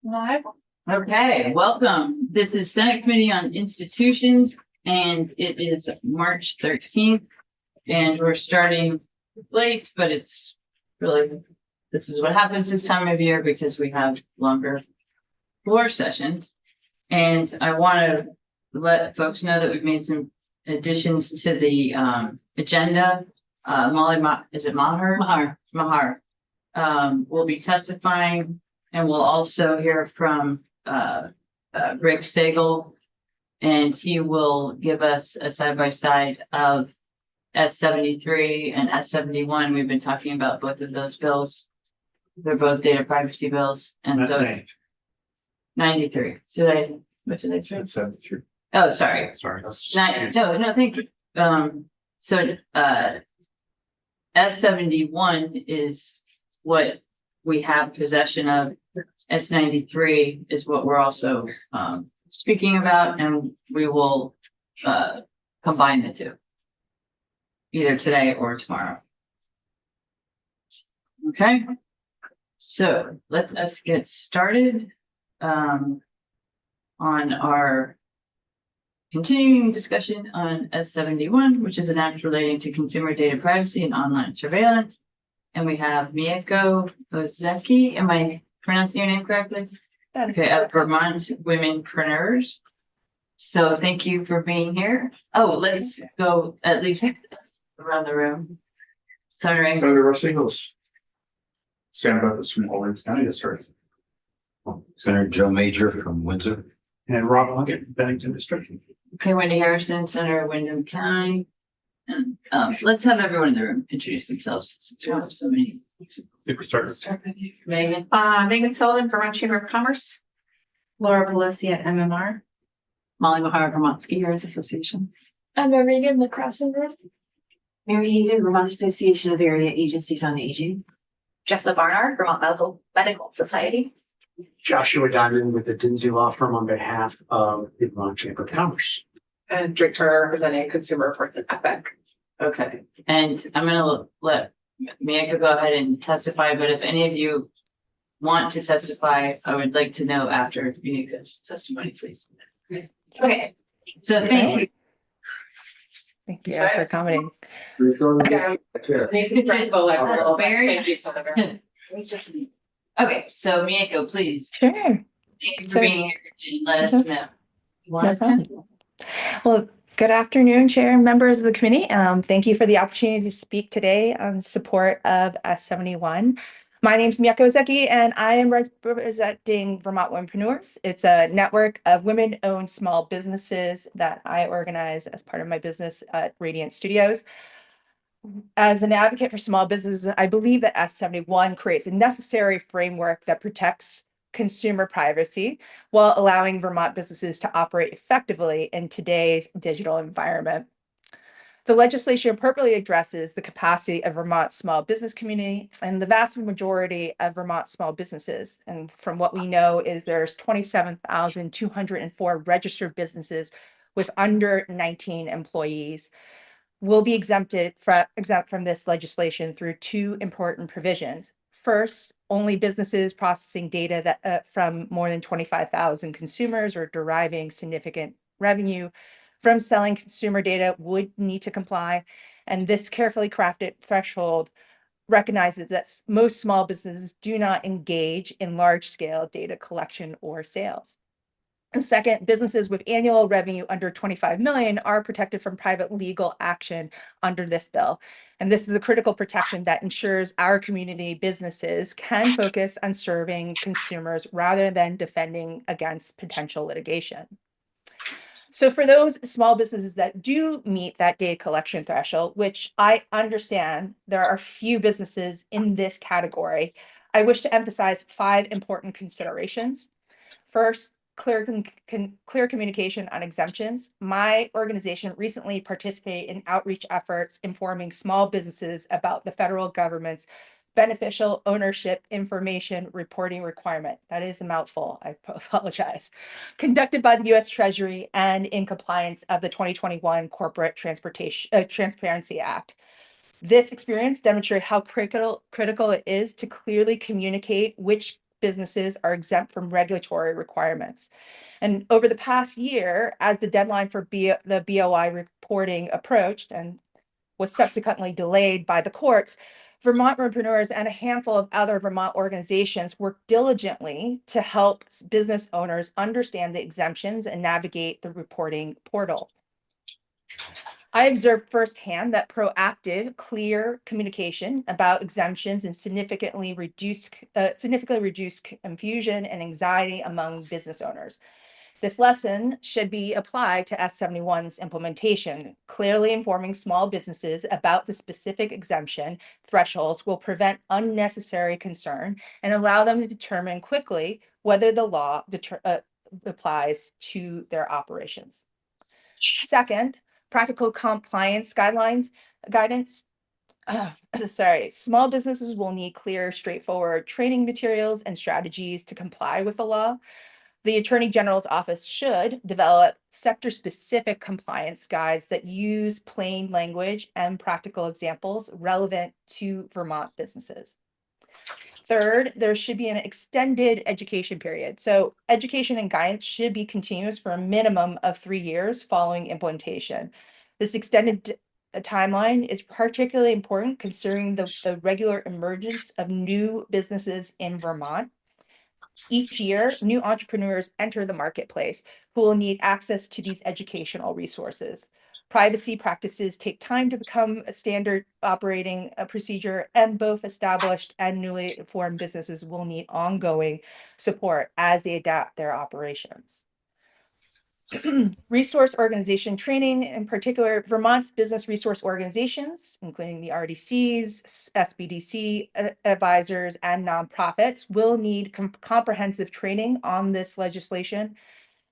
Live. Okay, welcome. This is Senate Committee on Institutions, and it is March 13th. And we're starting late, but it's really, this is what happens this time of year because we have longer floor sessions. And I want to let folks know that we've made some additions to the agenda. Molly, is it Maher? Mahar will be testifying, and we'll also hear from Rick Sagel, and he will give us a side-by-side of S73 and S71. We've been talking about both of those bills. They're both data privacy bills, and the 93. What did I say? 73. Oh, sorry. Sorry. No, thank you. So S71 is what we have possession of. S93 is what we're also speaking about, and we will combine the two either today or tomorrow. Okay, so let us get started on our continuing discussion on S71, which is an act relating to consumer data privacy and online surveillance. And we have Miyako Ozeki. Am I pronouncing your name correctly? Okay, of Vermont Womenpreneurs. So thank you for being here. Oh, let's go at least around the room. Senator Rush Ingles. Sam Buckles from Orange County District. Senator Joe Major from Windsor. And Rob Luggett, Bennington District. Okay, Wendy Harrison, Senator Wyndham County. And let's have everyone in the room introduce themselves since we have so many. If we start. Megan. Megan Sullivan, Vermont Chamber of Commerce. Laura Pelosi at MMR. Molly Mahar, Vermont Ski Heroes Association. I'm Regan Lacrosse Group. Mary Hayden, Vermont Association of Area Agencies on Aging. Jessica Barnard, Vermont Medical Society. Joshua Diamond with the Dinsey Law Firm on behalf of the Vermont Chamber of Commerce. And Drake Turner representing Consumer Reports at EPIC. Okay, and I'm gonna let Miyako go ahead and testify, but if any of you want to testify, I would like to know after Miyako's testimony, please. Okay, so thank you. Thank you for commenting. Needs to be principal level. Very- Thank you, Senator. Okay, so Miyako, please, Sure. thank you for So- being here and let us know. You want No us to? problem. Well, good afternoon, Chair and members of the committee. Thank you for the opportunity to speak today on support of S71. My name is Miyako Ozeki, and I am representing Vermont Womenpreneurs. It's a network of women-owned small businesses that I organize as part of my business at Radiant Studios. As an advocate for small businesses, I believe that S71 creates a necessary framework that protects consumer privacy while allowing Vermont businesses to operate effectively in today's digital environment. The legislation appropriately addresses the capacity of Vermont's small business community and the vast majority of Vermont small businesses. And from what we know is there's 27,204 registered businesses with under 19 employees will be exempt from this legislation through two important provisions. First, only businesses processing data that from more than 25,000 consumers or deriving significant revenue from selling consumer data would need to comply. And this carefully crafted threshold recognizes that most small businesses do not engage in large-scale data collection or sales. And second, businesses with annual revenue under 25 million are protected from private legal action under this bill. And this is a critical protection that ensures our community businesses can focus on serving consumers rather than defending against potential litigation. So for those small businesses that do meet that data collection threshold, which I understand there are few businesses in this category, I wish to emphasize 5 important considerations. First, clear communication on exemptions. My organization recently participated in outreach efforts informing small businesses about the federal government's beneficial ownership information reporting requirement. That is a mouthful, I apologize. Conducted by the US Treasury and in compliance of the 2021 Corporate Transparency Act. This experience demonstrated how critical it is to clearly communicate which businesses are exempt from regulatory requirements. And over the past year, as the deadline for the BOI reporting approached and was subsequently delayed by the courts, Vermont entrepreneurs and a handful of other Vermont organizations worked diligently to help business owners understand the exemptions and navigate the reporting portal. I observed firsthand that proactive, clear communication about exemptions and significantly reduce confusion and anxiety among business owners. This lesson should be applied to S71's implementation. Clearly informing small businesses about the specific exemption thresholds will prevent unnecessary concern and allow them to determine quickly whether the law applies to their operations. Second, practical compliance guidance. Small businesses will need clear, straightforward training materials and strategies to comply with the law. The Attorney General's office should develop sector-specific compliance guides that use plain language and practical examples relevant to Vermont businesses. Third, there should be an extended education period. So education and guidance should be continuous for a minimum of 3 years following implementation. This extended timeline is particularly important considering the regular emergence of new businesses in Vermont. Each year, new entrepreneurs enter the marketplace who will need access to these educational resources. Privacy practices take time to become a standard operating procedure, and both established and newly formed businesses will need ongoing support as they adapt their operations. Resource organization training, in particular, Vermont's business resource organizations, including the RDCs, SBDC advisors, and nonprofits, will need comprehensive training on this legislation.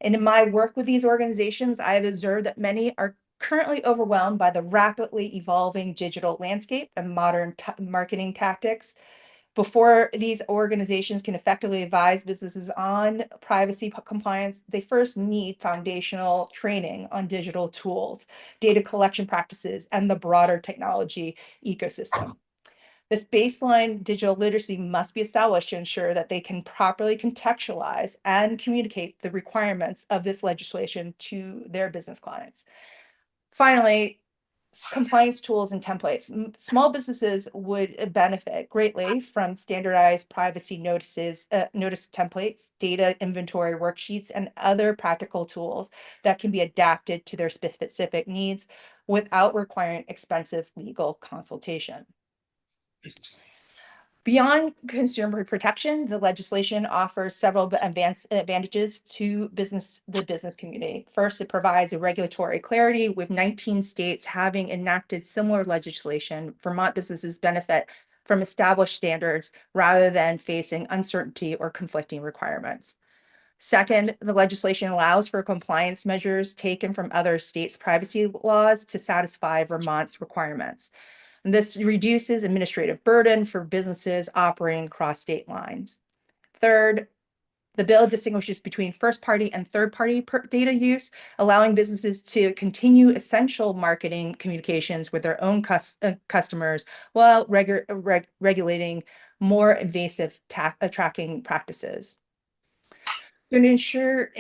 And in my work with these organizations, I have observed that many are currently overwhelmed by the rapidly evolving digital landscape and modern marketing tactics. Before these organizations can effectively advise businesses on privacy compliance, they first need foundational training on digital tools, data collection practices, and the broader technology ecosystem. This baseline digital literacy must be established to ensure that they can properly contextualize and communicate the requirements of this legislation to their business clients. Finally, compliance tools and templates. Small businesses would benefit greatly from standardized privacy notice templates, data inventory worksheets, and other practical tools that can be adapted to their specific needs without requiring expensive legal consultation. Beyond consumer protection, the legislation offers several advantages to the business community. First, it provides a regulatory clarity. With 19 states having enacted similar legislation, Vermont businesses benefit from established standards rather than facing uncertainty or conflicting requirements. Second, the legislation allows for compliance measures taken from other states' privacy laws to satisfy Vermont's requirements. And this reduces administrative burden for businesses operating across state lines. Third, the bill distinguishes between first-party and third-party data use, allowing businesses to continue essential marketing communications with their own customers while regulating more invasive tracking practices. To ensure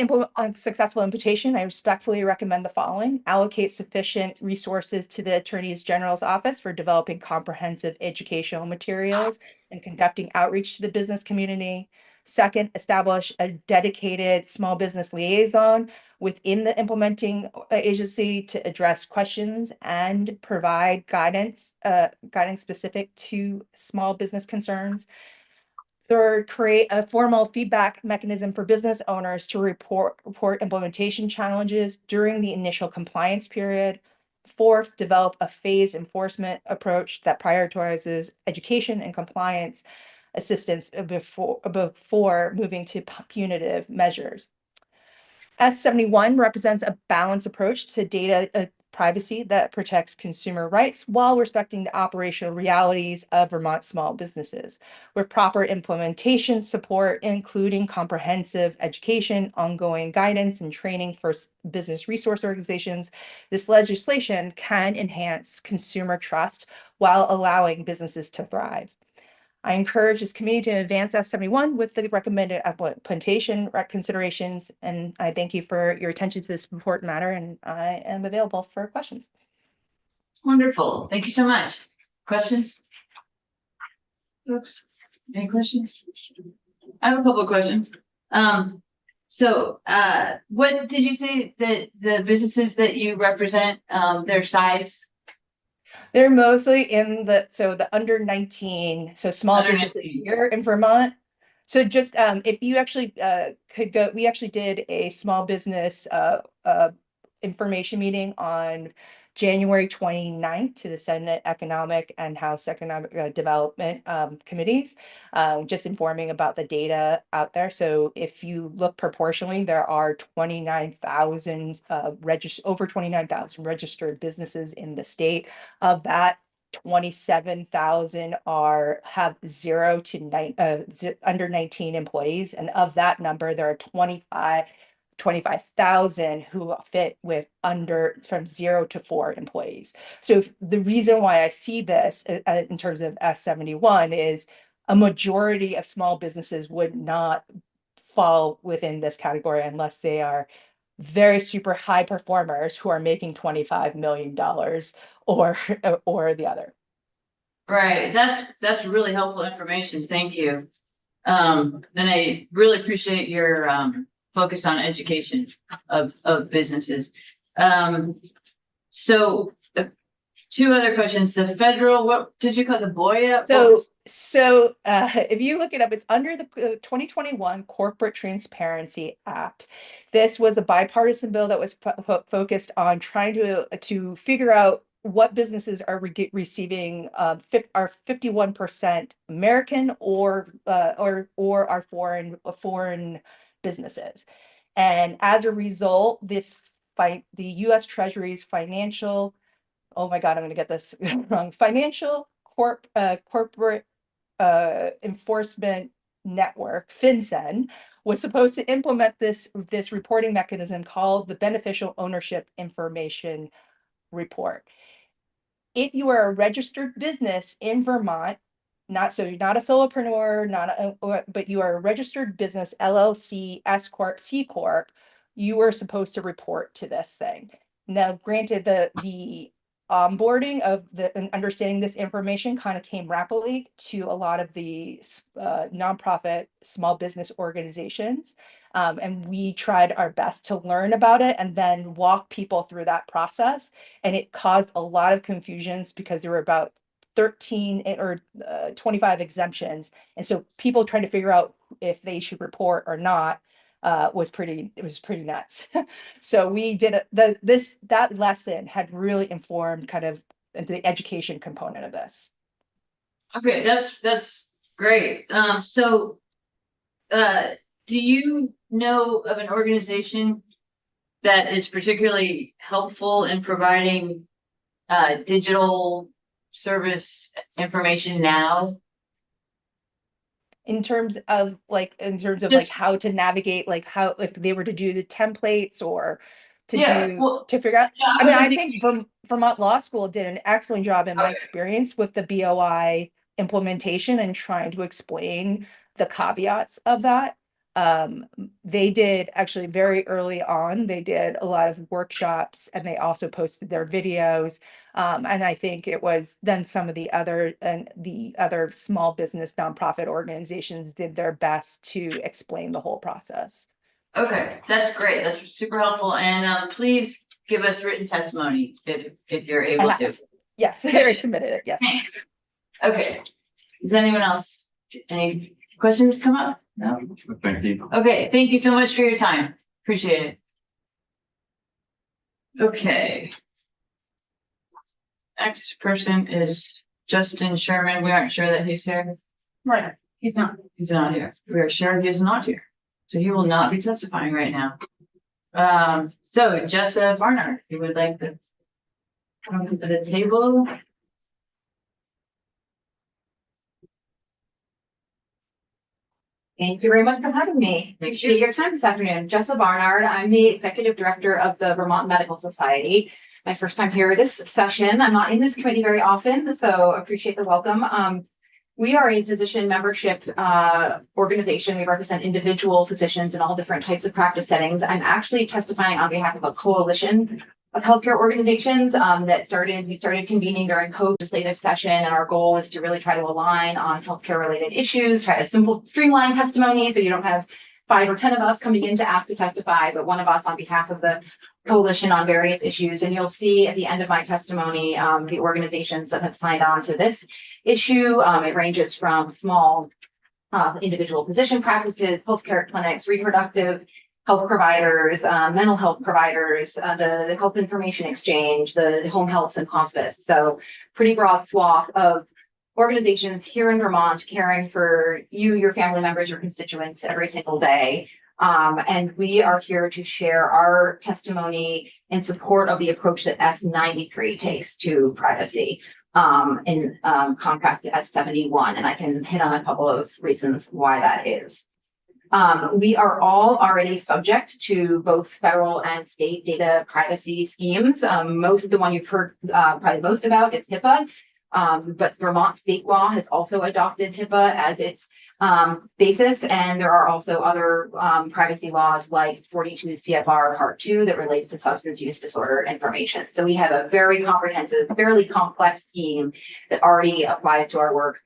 successful implementation, I respectfully recommend the following: allocate sufficient resources to the Attorney General's office for developing comprehensive educational materials and conducting outreach to the business community. Second, establish a dedicated small business liaison within the implementing agency to address questions and provide guidance specific to small business concerns. Third, create a formal feedback mechanism for business owners to report implementation challenges during the initial compliance period. Fourth, develop a phased enforcement approach that prioritizes education and compliance assistance before moving to punitive measures. S71 represents a balanced approach to data privacy that protects consumer rights while respecting the operational realities of Vermont small businesses. With proper implementation support, including comprehensive education, ongoing guidance, and training for business resource organizations, this legislation can enhance consumer trust while allowing businesses to thrive. I encourage this committee to advance S71 with the recommended implementation considerations, and I thank you for your attention to this important matter, and I am available for questions. Wonderful. Thank you so much. Questions? Folks, any questions? I have a couple of questions. What did you say that the businesses that you represent, their size? They're mostly in the under 19, so small Under businesses 19. here in Vermont. So just if you actually could go, we actually did a small business information meeting on January 29th to the Senate Economic and House Economic Development committees, just informing about the data out there. So if you look proportionally, there are 29,000 over 29,000 registered businesses in the state. Of that, 27,000 have 0 to under 19 employees, and of that number, there are 25,000 who fit with from 0 to 4 employees. So the reason why I see this in terms of S71 is a majority of small businesses would not fall within this category unless they are very super high performers who are making $25 million or the other. Right. That's really helpful information. Thank you. And I really appreciate your focus on education of businesses. Two other questions. The federal, what did you call the BOIA? So if you look it up, it's under the 2021 Corporate Transparency Act. This was a bipartisan bill that was focused on trying to figure out what businesses are receiving are 51% American or are foreign businesses. And as a result, the U.S. Treasury's financial, oh my God, I'm going to get this wrong, Financial Corporate Enforcement Network, FinCEN, was supposed to implement this reporting mechanism called the Beneficial Ownership Information Report. If you are a registered business in Vermont, you're not a solopreneur, but you are a registered business, LLC, S Corp, C Corp, you are supposed to report to this thing. Now, granted, the onboarding of and understanding this information kind of came rapidly to a lot of the nonprofit small business organizations. And we tried our best to learn about it and then walk people through that process. And it caused a lot of confusions because there were about 13 or 25 exemptions. And so people trying to figure out if they should report or not was pretty nuts. So we did that lesson had really informed kind of the education component of this. Okay, that's great. Do you know of an organization that is particularly helpful in providing digital service information now? In terms of like how to navigate, like how if they were to do the templates or to figure out. Yeah, I mean, I think Vermont Law School did an excellent job in my experience with the BOI implementation and trying to explain the caveats of that. They did actually very early on, they did a lot of workshops and they also posted their videos. And I think it was then some of the other small business nonprofit organizations did their best to explain the whole process. Okay, that's great. That's super helpful. And please give us written testimony if you're able to. Yes, I submitted it. Yes. Thanks. Okay. Does anyone else, any questions come up? No. Thank you. Okay, thank you so much for your time. Appreciate it. Okay. Next person is Justin Sherman. We aren't sure that he's here. Right, he's not. He's not here. We are sure he is not here. So he will not be testifying right now. So Jessa Barnard, you would like to come to the table? Thank you very much for having me. Appreciate your time this afternoon. Jessa Barnard. I'm the Executive Director of the Vermont Medical Society. My first time here this session. I'm not in this committee very often, so appreciate the welcome. We are a physician membership organization. We represent individual physicians in all different types of practice settings. I'm actually testifying on behalf of a coalition of healthcare organizations we started convening during COVID legislative session, and our goal is to really try to align on healthcare related issues, try to streamline testimony so you don't have 5 or 10 of us coming in to ask to testify, but one of us on behalf of the coalition on various issues. And you'll see at the end of my testimony, the organizations that have signed on to this issue. It ranges from small individual physician practices, healthcare clinics, reproductive health providers, mental health providers, the health information exchange, the home health and hospice. So pretty broad swath of organizations here in Vermont caring for you, your family members, your constituents every single day. And we are here to share our testimony in support of the approach that S93 takes to privacy, in contrast to S71. And I can hit on a couple of reasons why that is. We are all already subject to both federal and state data privacy schemes. The one you've heard probably most about is HIPAA. But Vermont state law has also adopted HIPAA as its basis, and there are also other privacy laws like 42 CFR Part 2 that relates to substance use disorder information. So we have a very comprehensive, fairly complex scheme that already applies to our work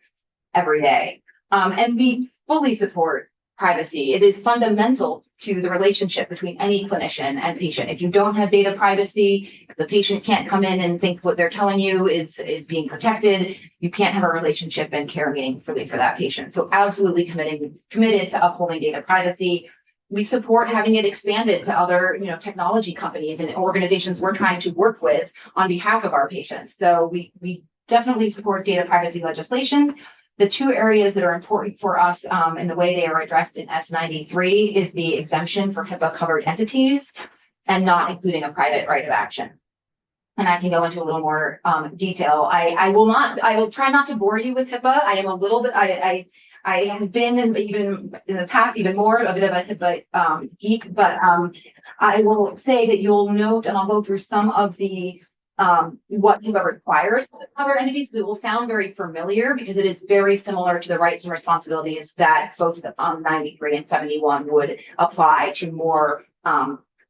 every day. And we fully support privacy. It is fundamental to the relationship between any clinician and patient. If you don't have data privacy, if the patient can't come in and think what they're telling you is being protected, you can't have a relationship and care meaningfully for that patient. So absolutely committed to upholding data privacy. We support having it expanded to other, technology companies and organizations we're trying to work with on behalf of our patients. So we definitely support data privacy legislation. The 2 areas that are important for us in the way they are addressed in S93 is the exemption for HIPAA covered entities and not including a private right of action. And I can go into a little more detail. I will try not to bore you with HIPAA. I am a little bit, I have been even in the past, even more a bit of a HIPAA geek, but I will say that you'll note, and I'll go through some of the what HIPAA requires for the covered entities, because it will sound very familiar because it is very similar to the rights and responsibilities that both 93 and 71 would apply to more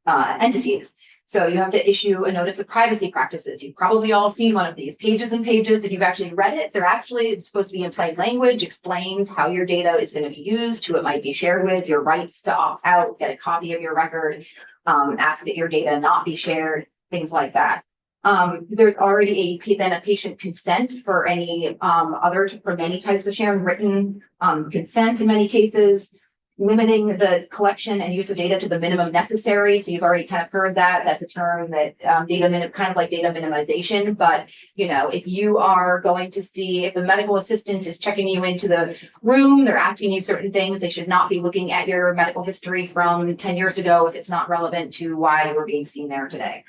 entities. So you have to issue a notice of privacy practices. You've probably all seen one of these pages and pages. If you've actually read it, it's supposed to be in plain language, explains how your data is going to be used, who it might be shared with, your rights to opt out, get a copy of your record, ask that your data not be shared, things like that. There's already a patient consent for for many types of sharing, written consent in many cases, limiting the collection and use of data to the minimum necessary. So you've already kind of heard that. That's a term that kind of like data minimization. But if you are going to see if the medical assistant is checking you into the room, they're asking you certain things, they should not be looking at your medical history from 10 years ago if it's not relevant to why you're being seen there today.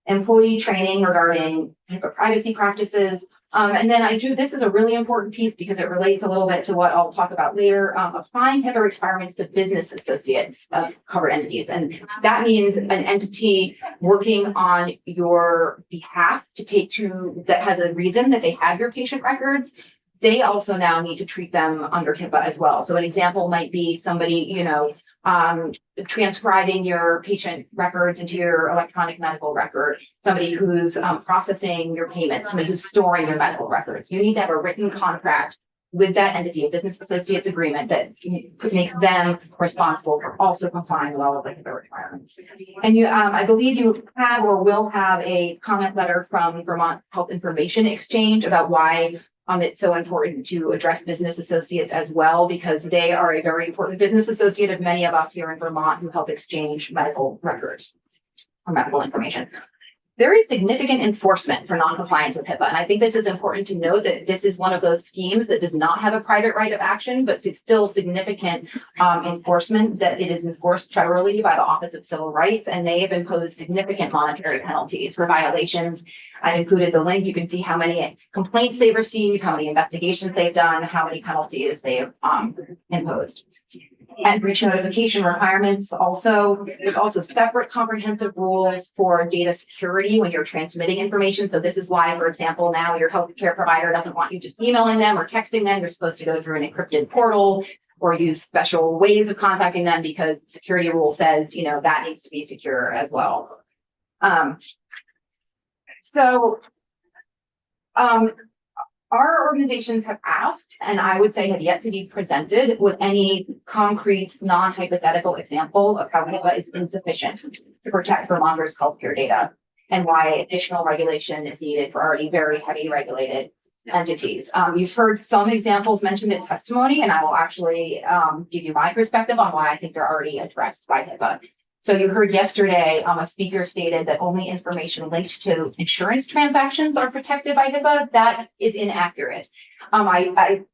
Employee training regarding HIPAA privacy practices. And then this is a really important piece because it relates a little bit to what I'll talk about later, applying HIPAA requirements to business associates of covered entities. And that means an entity working on your behalf that has a reason that they have your patient records. They also now need to treat them under HIPAA as well. So an example might be somebody, transcribing your patient records into your electronic medical record, somebody who's processing your payments, somebody who's storing your medical records. You need to have a written contract with that entity, a business associates agreement that makes them responsible for also complying with all of the HIPAA requirements. And I believe you have or will have a comment letter from Vermont Health Information Exchange about why it's so important to address business associates as well, because they are a very important business associate of many of us here in Vermont who help exchange medical records or medical information. There is significant enforcement for noncompliance with HIPAA. And I think this is important to note that this is one of those schemes that does not have a private right of action, but it's still significant enforcement that it is enforced federally by the Office of Civil Rights. And they have imposed significant monetary penalties for violations. I've included the link. You can see how many complaints they've received, how many investigations they've done, how many penalties they've imposed. and breach notification requirements. Also, there's also separate comprehensive rules for data security when you're transmitting information. So this is why, for example, now your healthcare provider doesn't want you just emailing them or texting them. You're supposed to go through an encrypted portal or use special ways of contacting them because security rule says, you know, that needs to be secure as well. Our organizations have asked, and I would say have yet to be presented with any concrete, non-hypothetical example of how HIPAA is insufficient to protect Vermonters' healthcare data and why additional regulation is needed for already very heavy regulated entities. You've heard some examples mentioned in testimony, and I will actually give you my perspective on why I think they're already addressed by HIPAA. So you heard yesterday, a speaker stated that only information linked to insurance transactions are protected by HIPAA. That is inaccurate. I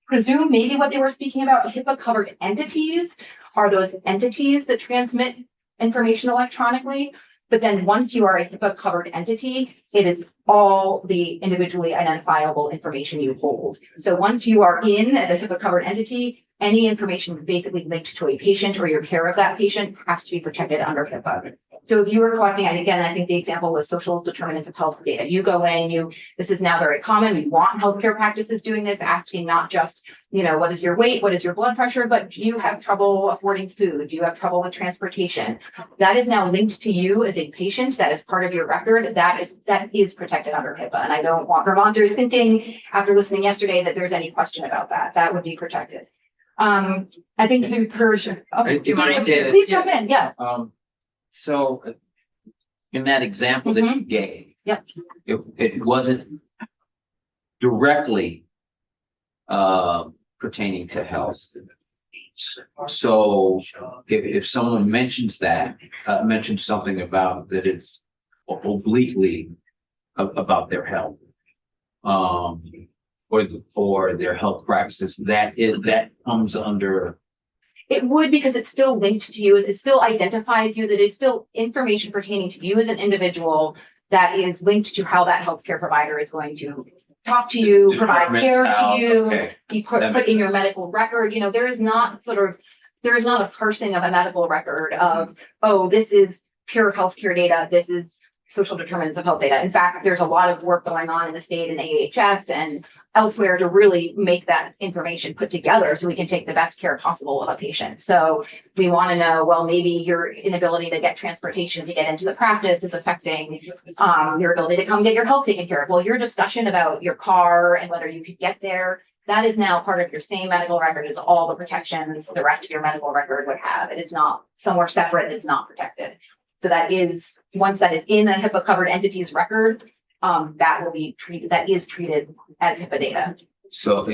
presume maybe what they were speaking about, HIPAA covered entities are those entities that transmit information electronically. But then once you are a HIPAA covered entity, it is all the individually identifiable information you hold. So once you are in as a HIPAA covered entity, any information basically linked to a patient or your care of that patient has to be protected under HIPAA. So if you were collecting, I think the example was social determinants of health data. You go in, this is now very common. We want healthcare practices doing this, asking not just, you know, what is your weight, what is your blood pressure, but do you have trouble affording food? Do you have trouble with transportation? That is now linked to you as a patient. That is part of your record. That is protected under HIPAA. And I don't want Vermonters thinking after listening yesterday that there's any question about that. That would be protected. I think through Persian. Okay, Do you mind, David? please jump in. Yes. So in that example that you gave. Yep. It wasn't directly pertaining to health. So if someone mentions that, mentions something about that it's obliquely about their health, or their health practices, that comes under. It would, because it's still linked to you, it still identifies you, that is still information pertaining to you as an individual that is linked to how that healthcare provider is going to talk to you, provide care to you, be put in your medical record. You know, there is not a parsing of a medical record of, oh, this is pure healthcare data, this is social determinants of health data. In fact, there's a lot of work going on in the state and AHS and elsewhere to really make that information put together so we can take the best care possible of a patient. So we want to know, well, maybe your inability to get transportation to get into the practice is affecting your ability to come get your health taken care of. Well, your discussion about your car and whether you could get there, that is now part of your same medical record as all the protections the rest of your medical record would have. It is not somewhere separate, it's not protected. So that is, once that is in a HIPAA covered entity's record, that will be treated, that is treated as HIPAA data. So,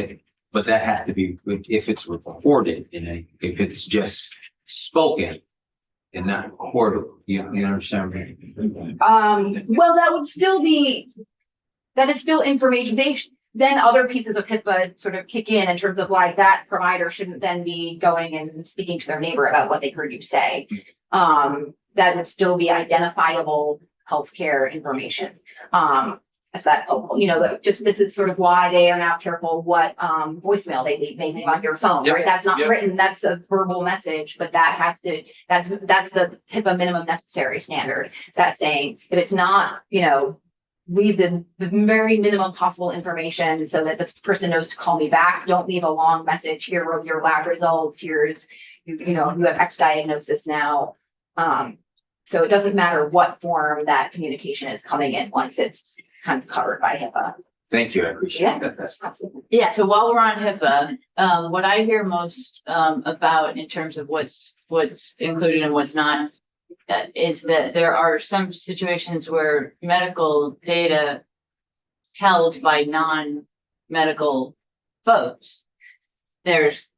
but that has to be, if it's recorded if it's just spoken and not recorded, you understand me? Well, that would still be, that is still information. Then other pieces of HIPAA sort of kick in terms of like that provider shouldn't then be going and speaking to their neighbor about what they heard you say. That would still be identifiable healthcare information. If that's helpful, you know, this is sort of why they are now careful what voicemail they leave maybe on your phone, right? That's not written, that's a verbal message, but that has to, that's the HIPAA minimum necessary standard. That's saying if it's not, you know, leave the very minimum possible information so that the person knows to call me back. Don't leave a long message. Here are your lab results. Here's, you know, you have X diagnosis now. So it doesn't matter what form that communication is coming in once it's kind of covered by HIPAA. Thank you, I appreciate that. Absolutely. Yeah, so while we're on HIPAA, what I hear most about in terms of what's included and what's not is that there are some situations where medical data held by non-medical folks, that's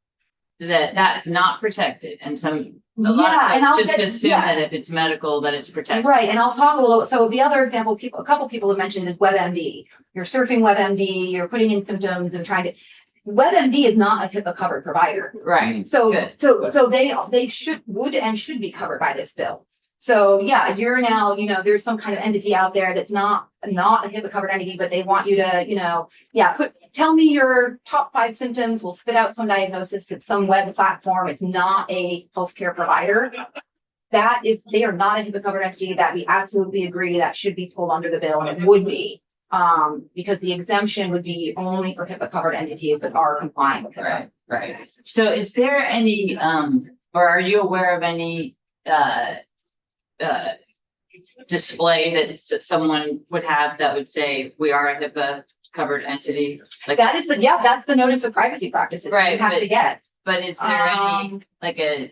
not protected, and a lot of folks just assume that if it's medical, that it's protected. Right, and I'll talk a little. So the other example, a couple people have mentioned is WebMD. You're surfing WebMD, you're putting in symptoms and trying to. WebMD is not a HIPAA covered provider. Right. So Good. so they should be covered by this bill. So yeah, you're now, there's some kind of entity out there that's not a HIPAA covered entity, but they want you to, tell me your top 5 symptoms. We'll spit out some diagnosis. It's some web platform. It's not a healthcare provider. They are not a HIPAA covered entity. That we absolutely agree that should be pulled under the bill, and it would be. Because the exemption would be only for HIPAA covered entities that are complying with HIPAA. Right. So is there any, or are you aware of any, display that someone would have that would say we are a HIPAA covered entity? Like That's the notice of privacy practices Right, you have to get. but is there any like a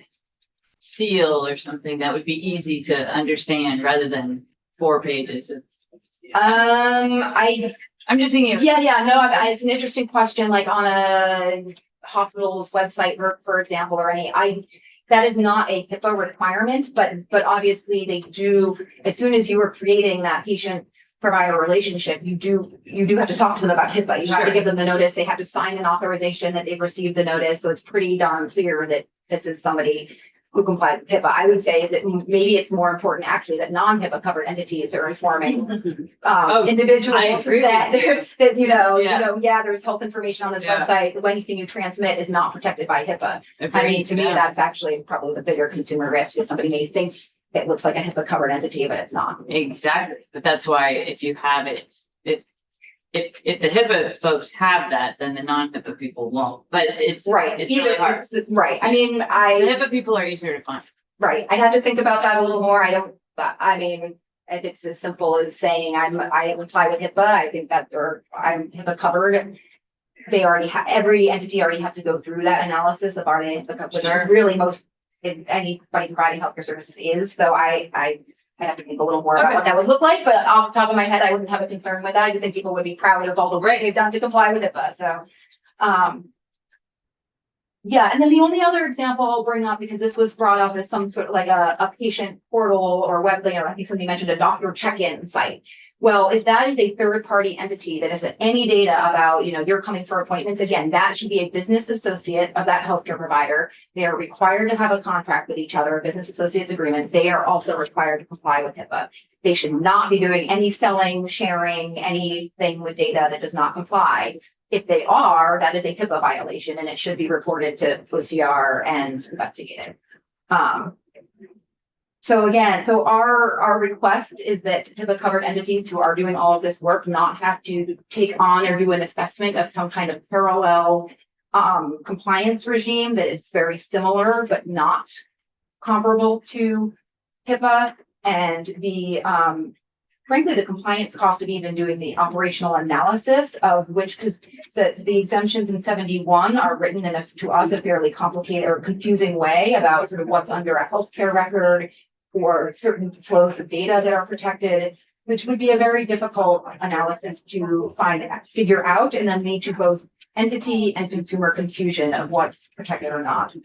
seal or something that would be easy to understand rather than 4 pages? I'm just thinking of, It's an interesting question, like on a hospital's website, for example, or that is not a HIPAA requirement, but obviously they do, as soon as you are creating that patient provider relationship, you do have to talk to them about HIPAA. You have to Sure. give them the notice. They have to sign an authorization that they've received the notice. So it's pretty darn clear that this is somebody who complies with HIPAA. I would say maybe it's more important actually that non-HIPAA covered entities are informing individuals I agree that with you. that there's health information on this Yeah. website. Anything you transmit is not protected by HIPAA. I mean, to me, Yeah. that's actually probably the bigger consumer risk, is somebody may think it looks like a HIPAA covered entity, but it's not. Exactly, but that's why if you have it, if the HIPAA folks have that, then the non-HIPAA people won't, but it's Right. It's really hard. Right. I mean, The HIPAA people are easier to find. right. I'd have to think about that a little more. If it's as simple as saying I comply with HIPAA, I think that, or I'm HIPAA covered. They already every entity already has to go through that analysis of are they HIPAA covered, which Sure. really most anybody providing healthcare services is. So I'd have to think a little more about Okay. what that would look like, but off the top of my head, I wouldn't have a concern with that. I would think people would be proud of all the work they've done to comply with HIPAA. So, and then the only other example I'll bring up, because this was brought up as some sort of like a patient portal or web layer. I think somebody mentioned a doctor check-in site. Well, if that is a third-party entity that has any data about, you're coming for appointments, again, that should be a business associate of that healthcare provider. They are required to have a contract with each other, a business associates agreement. They are also required to comply with HIPAA. They should not be doing any selling, sharing, anything with data that does not comply. If they are, that is a HIPAA violation, and it should be reported to OCR and investigated. So our request is that HIPAA covered entities who are doing all of this work not have to take on or do an assessment of some kind of parallel compliance regime that is very similar but not comparable to HIPAA. And frankly, the compliance cost of even doing the operational analysis of which, because the exemptions in 71 are written in to us a fairly complicated or confusing way about sort of what's under a healthcare record or certain flows of data that are protected, which would be a very difficult analysis to figure out, and then lead to both entity and consumer confusion of what's protected or not.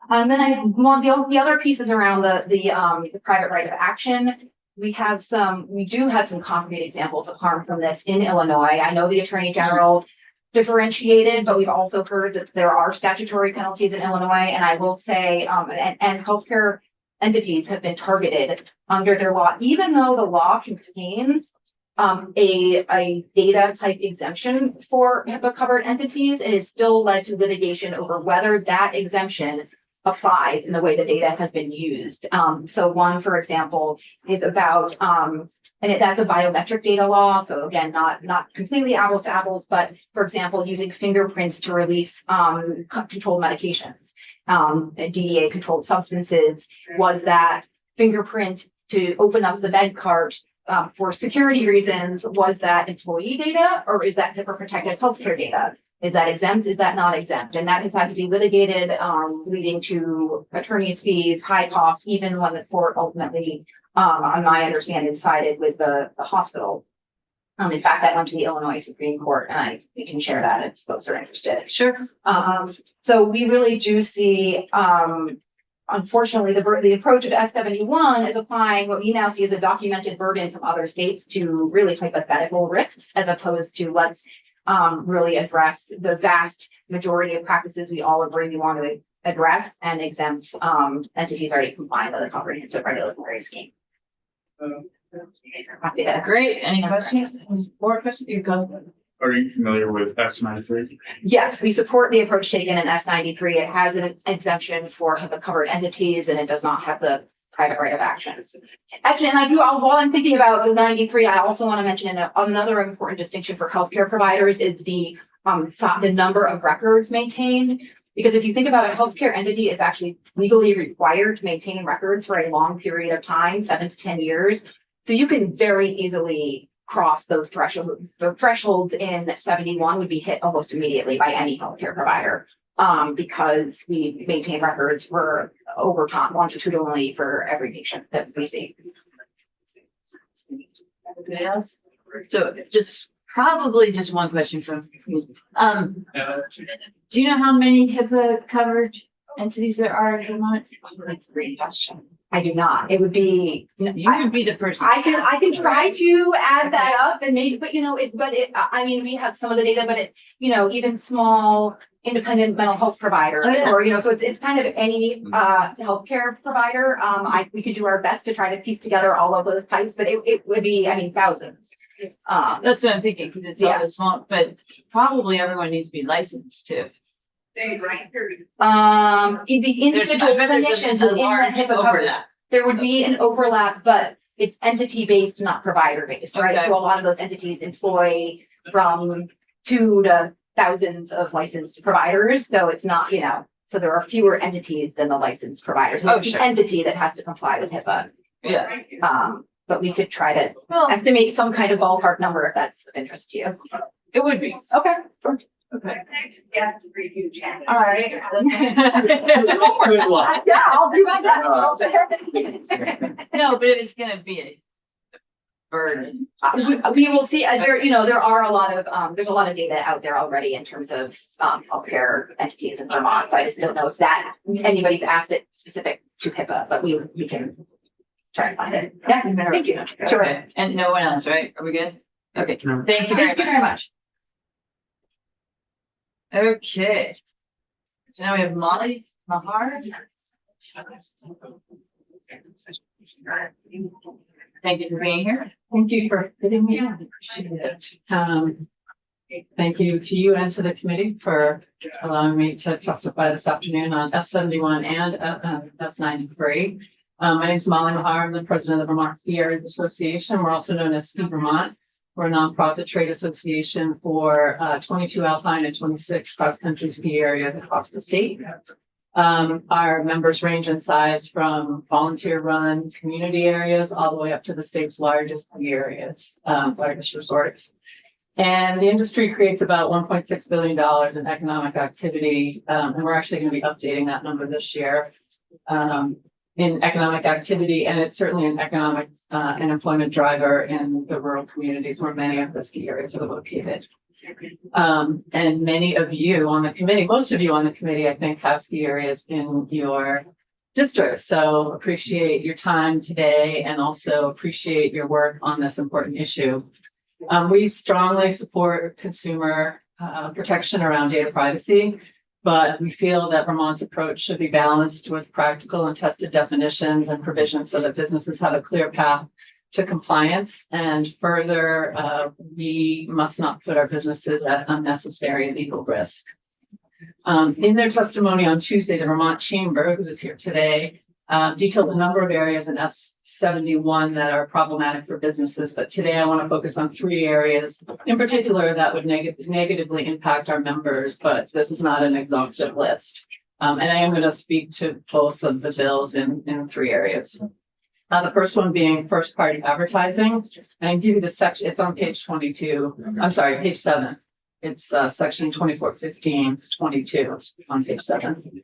And then the other pieces around the private right of action. We do have some concrete examples of harm from this in Illinois. I know the Attorney General differentiated, but we've also heard that there are statutory penalties in Illinois. And I will say, and healthcare entities have been targeted under their law, even though the law contains a data type exemption for HIPAA covered entities. It has still led to litigation over whether that exemption applies in the way the data has been used. So one, for example, is about, that's a biometric data law. So again, not completely apples to apples, but for example, using fingerprints to release controlled medications, DEA controlled substances. Was that fingerprint to open up the med cart for security reasons? Was that employee data, or is that HIPAA protected healthcare data? Is that exempt? Is that not exempt? And that has had to be litigated, leading to attorney's fees, high costs, even when the court ultimately, on my understanding, sided with the hospital. In fact, that went to the Illinois Supreme Court, and we can share that if folks are interested. Sure. So we really do see, unfortunately, the approach of S71 is applying what we now see as a documented burden from other states to really hypothetical risks, as opposed to let's really address the vast majority of practices we all agree we want to address and exempt entities already compliant with the comprehensive regulatory scheme. Happy to- Great. Any questions? More questions? You go. Are you familiar with S93? Yes, we support the approach taken in S93. It has an exemption for the covered entities and it does not have the private right of action. Actually, and I do, while I'm thinking about the 93, I also want to mention another important distinction for healthcare providers is the number of records maintained. Because if you think about a healthcare entity is actually legally required to maintain records for a long period of time, 7 to 10 years. So you can very easily cross those thresholds. The thresholds in 71 would be hit almost immediately by any healthcare provider. Because we maintain records for over time, longitudinally for every patient that we see. Anybody else? So probably just one question from me. Do you know how many HIPAA covered entities there are in Vermont? That's a great question. I do not. It would be, You would be the person. I can try to add that up and maybe, but I mean, we have some of the data, but even small independent mental health providers, or, so it's kind of any, healthcare provider. We could do our best to try to piece together all of those types, but it would be, I mean, thousands. That's what I'm thinking, because it's all this small, but probably everyone needs to be licensed too. The individual clinicians within the HIPAA coverage, there would be an overlap, but it's entity based, not provider based, right? Okay. So a lot of those entities employ from 2 to thousands of licensed providers. So it's not, so there are fewer entities than the licensed providers. So it's the entity that has to comply with HIPAA. Yeah. But we could try to estimate some kind of ballpark number if that's of interest to you. It would be. Okay. Okay. All right. Good luck. Yeah, I'll do my best. No, but if it's gonna be a burden. We will see, there are a lot of, there's a lot of data out there already in terms of healthcare entities in Vermont. So I just don't know if anybody's asked it specific to HIPAA, but we can try and find it. Yeah, thank you. Sure. Okay. And no one else, right? Are we good? Okay. No. Thank you Thank you very much. Okay. So now we have Molly Mahar. Thank you for being here. Thank you for fitting me in. I appreciate it. Thank you to you and to the committee for allowing me to testify this afternoon on S71 and S93. My name is Molly Mahar. I'm the president of the Vermont Ski Areas Association. We're also known as Ski Vermont. We're a nonprofit trade association for 22 alpine and 26 cross-country ski areas across the state. Our members range in size from volunteer-run community areas all the way up to the state's largest ski areas, largest resorts. And the industry creates about $1.6 billion in economic activity, and we're actually going to be updating that number this year. In economic activity, and it's certainly an economic and employment driver in the rural communities where many of the ski areas are located. And many of you on the committee, most of you on the committee, I think, have ski areas in your districts. So appreciate your time today and also appreciate your work on this important issue. We strongly support consumer protection around data privacy. But we feel that Vermont's approach should be balanced with practical and tested definitions and provisions so that businesses have a clear path to compliance. And further, we must not put our businesses at unnecessary legal risk. In their testimony on Tuesday, the Vermont Chamber, who is here today, detailed a number of areas in S71 that are problematic for businesses. But today I want to focus on 3 areas in particular that would negatively impact our members, but this is not an exhaustive list. And I am going to speak to both of the bills in 3 areas. The first one being first party advertising. And I give you the section, it's on page 22. I'm sorry, page 7. It's section 2415-22 on page 7.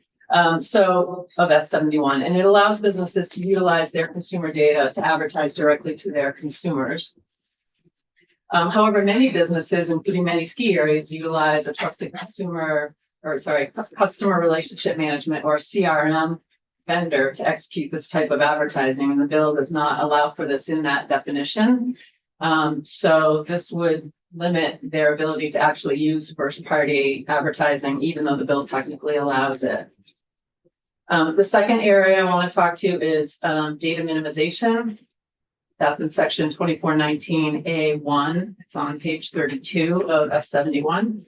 So of S71, and it allows businesses to utilize their consumer data to advertise directly to their consumers. However, many businesses, including many ski areas, utilize a trusted customer relationship management or CRM vendor to execute this type of advertising, and the bill does not allow for this in that definition. So this would limit their ability to actually use first party advertising, even though the bill technically allows it. The second area I want to talk to is data minimization. That's in section 2419A1. It's on page 32 of S71.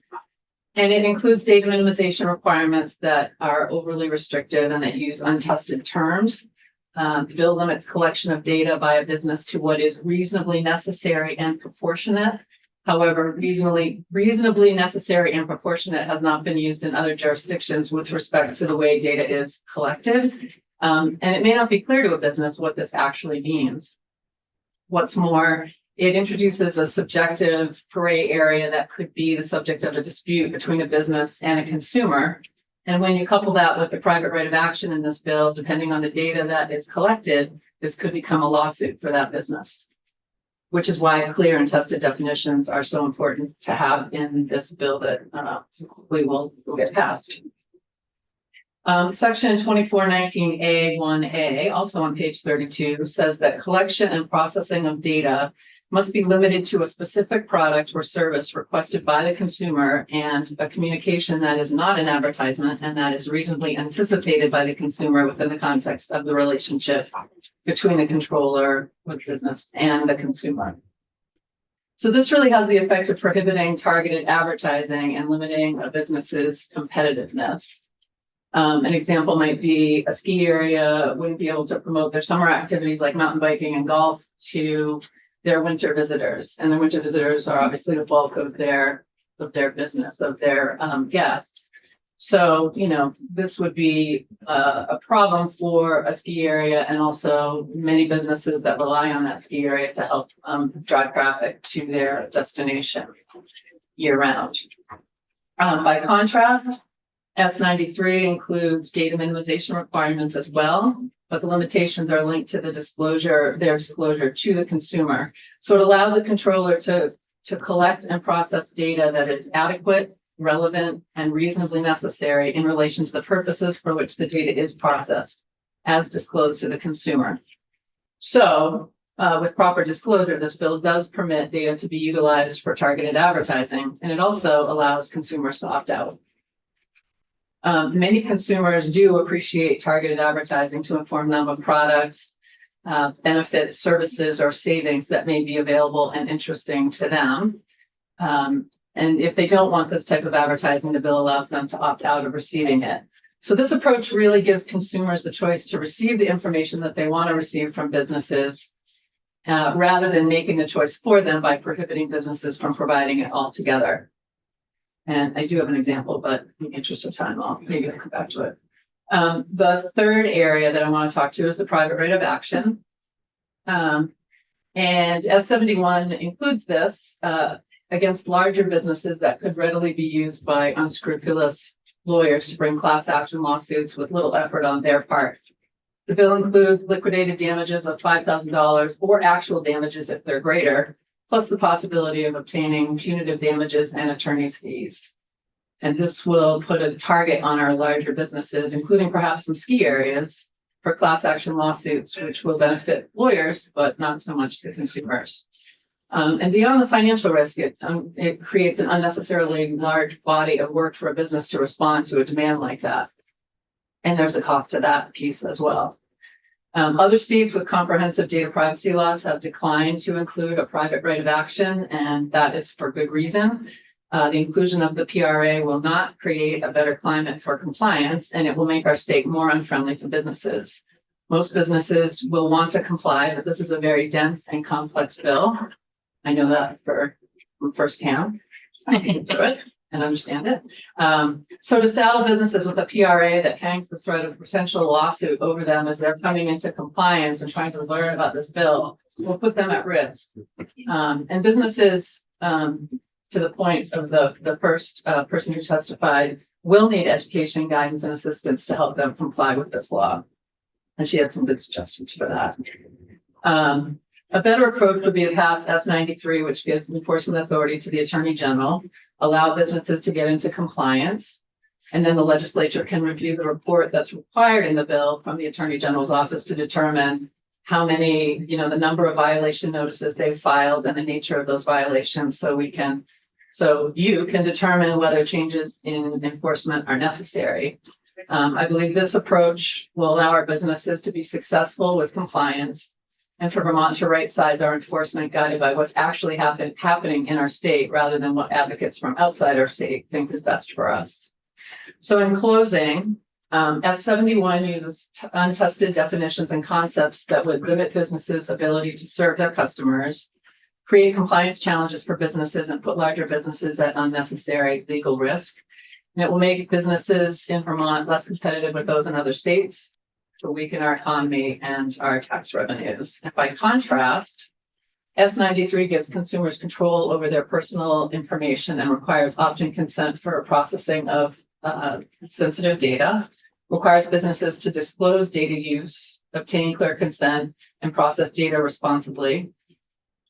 And it includes data minimization requirements that are overly restrictive and that use untested terms. The bill limits collection of data by a business to what is reasonably necessary and proportionate. However, reasonably necessary and proportionate has not been used in other jurisdictions with respect to the way data is collected. And it may not be clear to a business what this actually means. What's more, it introduces a subjective gray area that could be the subject of a dispute between a business and a consumer. And when you couple that with the private right of action in this bill, depending on the data that is collected, this could become a lawsuit for that business, which is why clear and tested definitions are so important to have in this bill that we will get passed. Section 2419A1A, also on page 32, says that collection and processing of data must be limited to a specific product or service requested by the consumer and a communication that is not an advertisement and that is reasonably anticipated by the consumer within the context of the relationship between the controller with business and the consumer. So this really has the effect of prohibiting targeted advertising and limiting a business's competitiveness. An example might be a ski area wouldn't be able to promote their summer activities like mountain biking and golf to their winter visitors. And the winter visitors are obviously the bulk of their business, of their guests. So, you know, this would be a problem for a ski area and also many businesses that rely on that ski area to help drive traffic to their destination year round. By contrast, S93 includes data minimization requirements as well, but the limitations are linked to their disclosure to the consumer. So it allows a controller to collect and process data that is adequate, relevant, and reasonably necessary in relation to the purposes for which the data is processed, as disclosed to the consumer. So with proper disclosure, this bill does permit data to be utilized for targeted advertising, and it also allows consumers to opt out. Many consumers do appreciate targeted advertising to inform them of products, benefits, services, or savings that may be available and interesting to them. And if they don't want this type of advertising, the bill allows them to opt out of receiving it. So this approach really gives consumers the choice to receive the information that they want to receive from businesses, rather than making the choice for them by prohibiting businesses from providing it altogether. And I do have an example, but in the interest of time, I'll come back to it. The third area that I want to talk to is the private right of action. And S71 includes this against larger businesses that could readily be used by unscrupulous lawyers to bring class action lawsuits with little effort on their part. The bill includes liquidated damages of $5,000 or actual damages if they're greater, plus the possibility of obtaining punitive damages and attorney's fees. And this will put a target on our larger businesses, including perhaps some ski areas, for class action lawsuits, which will benefit lawyers, but not so much the consumers. And beyond the financial risk, it creates an unnecessarily large body of work for a business to respond to a demand like that. And there's a cost to that piece as well. Other states with comprehensive data privacy laws have declined to include a private right of action, and that is for good reason. The inclusion of the PRA will not create a better climate for compliance, and it will make our state more unfriendly to businesses. Most businesses will want to comply, but this is a very dense and complex bill. I know that from firsthand. I can do it and understand it. So to saddle businesses with a PRA that hangs the threat of potential lawsuit over them as they're coming into compliance and trying to learn about this bill will put them at risk. And businesses, to the point of the first person who testified, will need education, guidance, and assistance to help them comply with this law. And she had some good suggestions for that. A better approach would be to pass S93, which gives enforcement authority to the Attorney General, allow businesses to get into compliance, and then the legislature can review the report that's required in the bill from the Attorney General's office to determine how many, the number of violation notices they've filed and the nature of those violations, so you can determine whether changes in enforcement are necessary. I believe this approach will allow our businesses to be successful with compliance and for Vermont to right size our enforcement guided by what's actually happening in our state rather than what advocates from outside our state think is best for us. So in closing, S71 uses untested definitions and concepts that would limit businesses' ability to serve their customers, create compliance challenges for businesses, and put larger businesses at unnecessary legal risk. And it will make businesses in Vermont less competitive with those in other states, to weaken our economy and our tax revenues. And by contrast, S93 gives consumers control over their personal information and requires opt-in consent for processing of sensitive data, requires businesses to disclose data use, obtain clear consent, and process data responsibly,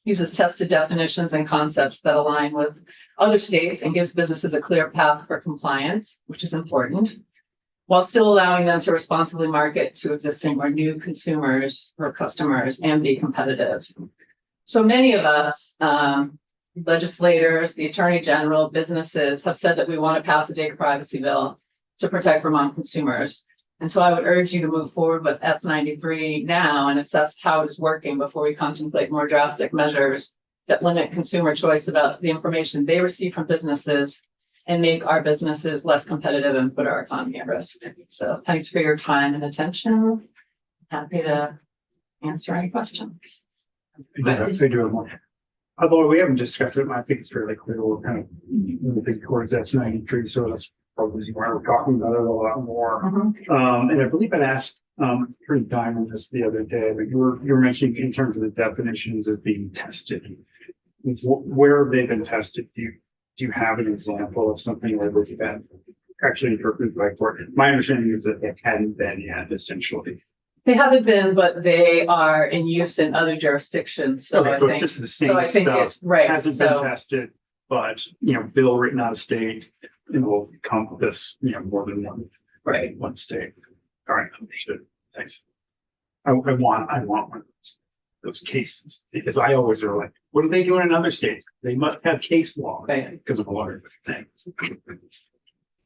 uses tested definitions and concepts that align with other states and gives businesses a clear path for compliance, which is important, while still allowing them to responsibly market to existing or new consumers or customers and be competitive. So many of us, legislators, the Attorney General, businesses have said that we want to pass a data privacy bill to protect Vermont consumers. And so I would urge you to move forward with S93 now and assess how it is working before we contemplate more drastic measures that limit consumer choice about the information they receive from businesses and make our businesses less competitive and put our economy at risk. So thanks for your time and attention. Happy to answer any questions. I do have one. Although we haven't discussed it, I think it's fairly clear we're kind of moving towards S93, so that's probably why we're talking about it a lot more. And I believe I asked Attorney Diamond this the other day, but you were mentioning in terms of the definitions of being tested. Where have they been tested? Do you have an example of something where they've been actually interpreted by court? My understanding is that they hadn't been yet, essentially. They haven't been, but they are in use in other jurisdictions. So Okay, I so think, it's just the so same I think stuff. it's right. Hasn't been So tested, but bill written out of state, it will encompass more than one state. All right, understood. Thanks. I want one of those cases because I always are like, what do they do in other states? They must have case law Right. because of a lot of things.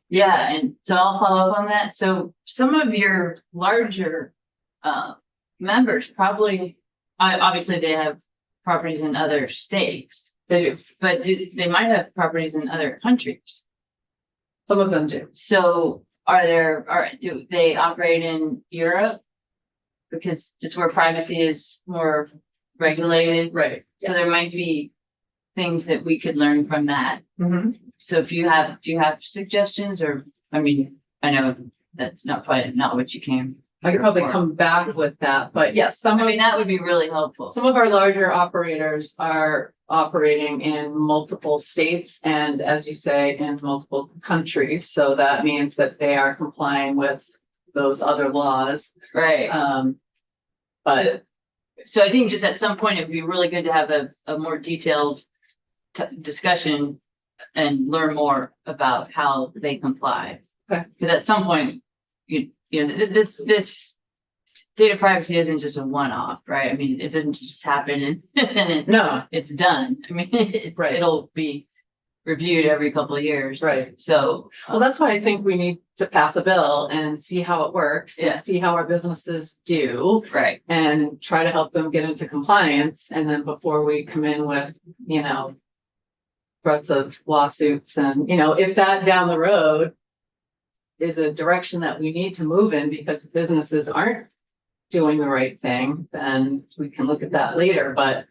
Yeah, and so I'll follow up on that. So some of your larger members probably, obviously they have properties in other states, but they might have properties in other countries. some of them do. So do they operate in Europe? Because just where privacy is more regulated, Right. so there might be things that we could learn from that. Mhm. So do you have suggestions or, I mean, I know that's not what you came. I could probably come back with that, but yes, I mean, that would be really helpful. some of our larger operators are operating in multiple states and, as you say, in multiple countries. So that means that they are complying with those other laws. Right. But So I think just at some point, it'd be really good to have a more detailed discussion and learn more about how they comply. Okay. Because at some point, this data privacy isn't just a one-off, right? I mean, it didn't just happen and no, it's done. I mean, Right. it'll be reviewed every couple of years. right. So, Well, that's why I think we need to pass a bill and see how it works Yeah. and see how our businesses do right. and try to help them get into compliance. And then before we come in with, threats of lawsuits and, if that down the road is a direction that we need to move in because businesses aren't doing the right thing, then we can look at that later. But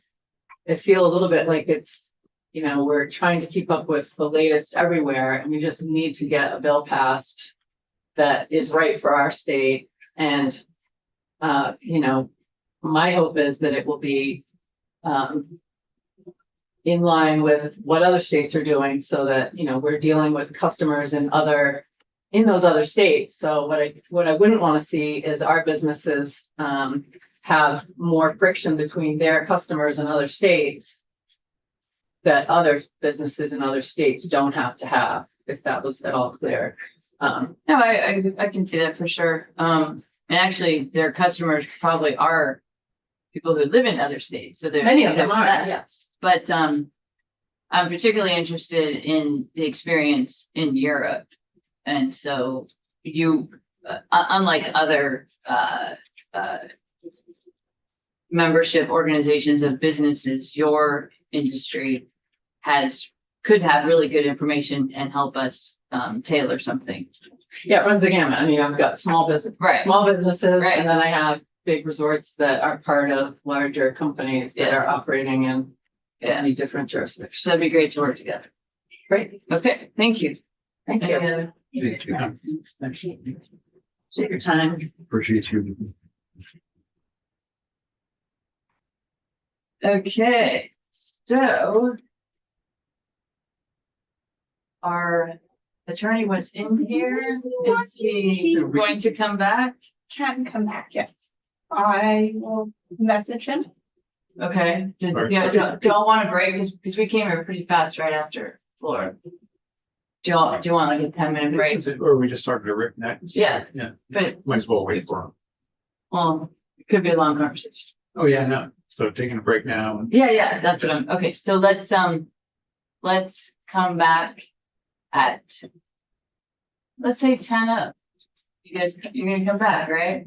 I feel a little bit like it's, we're trying to keep up with the latest everywhere and we just need to get a bill passed that is right for our state. And, my hope is that it will be in line with what other states are doing so that, we're dealing with customers in those other states. So what I wouldn't want to see is our businesses have more friction between their customers in other states that other businesses in other states don't have to have, if that was at all clear. No, I can see that for sure. And actually, their customers probably are people who live in other states. So Many of them there's are, that. yes. But I'm particularly interested in the experience in Europe. And so, you, unlike other, membership organizations of businesses, your industry could have really good information and help us, tailor something. Yeah, it runs the gamut. I mean, I've got small businesses, Right. Right. and then I have big resorts that are part of larger companies that Yeah. are operating in Yeah, many different jurisdictions. so that'd be great to work together. Great. Okay, thank you. Thank you. Take your time. Appreciate you. Okay, so our attorney was in here. Is he going to come back? Can come back, yes. I will message him. Okay, Right. don't want to break because we came here pretty fast right after Florida. Do you want like a 10-minute break? Or we just started a rip next? Yeah. Yeah, But, might as well wait for him. well, it could be a long conversation. Oh, yeah, no, so taking a break now. Yeah, that's what okay, so let's come back at, let's say 10 up. You're gonna come back, right?